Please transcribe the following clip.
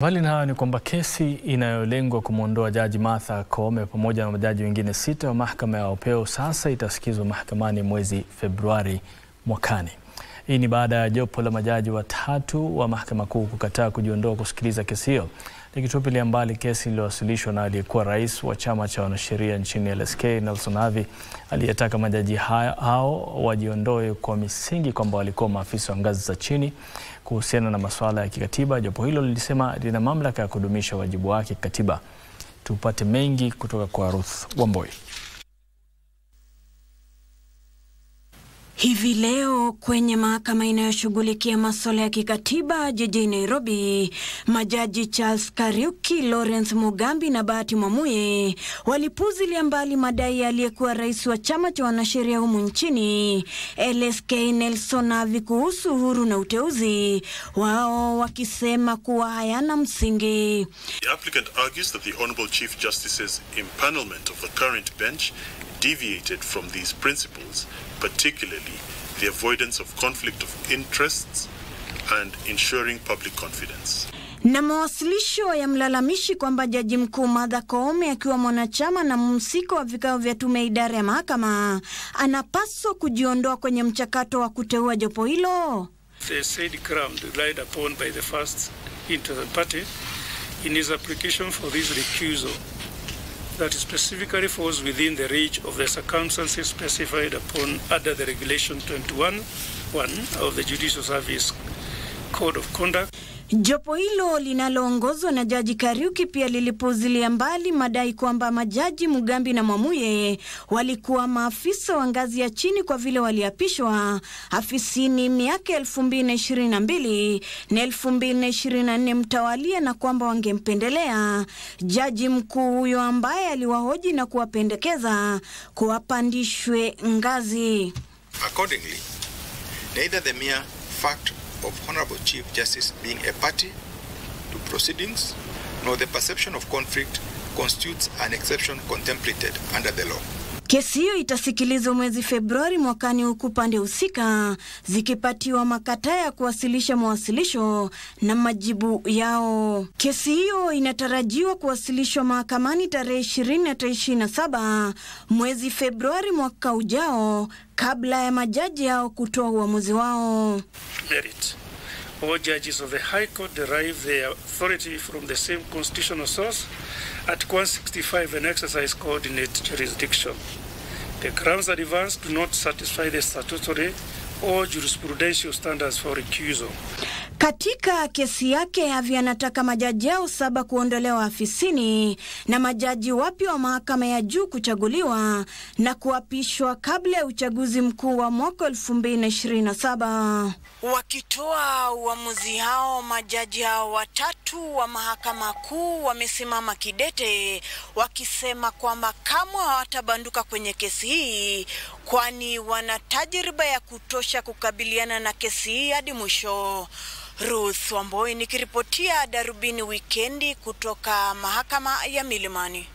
Mbali na hayo ni kwamba kesi inayolengwa kumwondoa Jaji Martha Koome pamoja na majaji wengine 6 wa mahakama ya upeo sasa itasikizwa mahakamani mwezi Februari mwakani. Hii ni baada ya jopo la majaji watatu wa mahakama kuu kukataa kujiondoa kusikiliza kesi hiyo, likitupilia mbali kesi iliyowasilishwa na aliyekuwa rais wa chama cha wanasheria nchini LSK Nelson Havi, aliyetaka majaji hao wajiondoe kwa misingi kwamba walikuwa maafisa wa ngazi za chini. Kuhusiana na masuala ya kikatiba, jopo hilo lilisema lina mamlaka ya kudumisha wajibu wake kikatiba. Tupate mengi kutoka kwa Ruth Wamboi. Hivi leo kwenye mahakama inayoshughulikia masuala ya kikatiba jijini Nairobi, majaji Charles Kariuki, Lawrence Mugambi na Bahati Mwamuye walipuuzilia mbali madai aliyekuwa rais wa chama cha wanasheria humu nchini LSK Nelson Havi kuhusu uhuru na uteuzi wao, wakisema kuwa hayana msingi. The applicant argues that the Honorable Chief Justice's impanelment of the current bench deviated from these principles, particularly the avoidance of conflict of interests and ensuring public confidence. Na mawasilisho ya mlalamishi kwamba Jaji Mkuu Martha Koome akiwa mwanachama na mhusika wa vikao vya tume idara ya mahakama anapaswa kujiondoa kwenye mchakato wa kuteua jopo hilo. The said ground relied upon by the first interested party in his application for this recusal that specifically falls within the reach of the circumstances specified upon under the Regulation 21(1) of the Judicial Service Code of Conduct. Jopo hilo linaloongozwa na Jaji Kariuki pia lilipuuzilia mbali madai kwamba majaji Mugambi na Mwamuye walikuwa maafisa wa ngazi ya chini kwa vile waliapishwa afisini miaka 2022 na 2024 mtawalia, na kwamba wangempendelea Jaji Mkuu huyo ambaye aliwahoji na kuwapendekeza kuwapandishwe ngazi. Accordingly, neither the mere fact of Honorable Chief Justice being a party to proceedings nor the perception of conflict constitutes an exception contemplated under the law. Kesi hiyo itasikilizwa mwezi Februari mwakani, huku pande husika zikipatiwa makataa ya kuwasilisha mawasilisho na majibu yao. Kesi hiyo inatarajiwa kuwasilishwa mahakamani tarehe 20 na 27 mwezi Februari mwaka ujao, kabla ya majaji hao kutoa uamuzi wao. Merit. All judges of the High Court derive their authority from the same constitutional source, Article 165, and exercise coordinate jurisdiction. The grounds advanced do not satisfy the statutory or jurisprudential standards for recusal. Katika kesi yake, Havi anataka majaji hao 7 kuondolewa afisini na majaji wapya wa mahakama ya juu kuchaguliwa na kuapishwa kabla ya uchaguzi mkuu wa mwaka 2027. Wakitoa uamuzi hao, majaji hao watatu wa mahakama kuu wamesimama kidete, wakisema kwamba kamwe hawatabanduka kwenye kesi hii, kwani wana tajriba ya kutosha kukabiliana na kesi hii hadi mwisho. Ruth Wamboi nikiripotia Darubini Wikendi kutoka mahakama ya Milimani.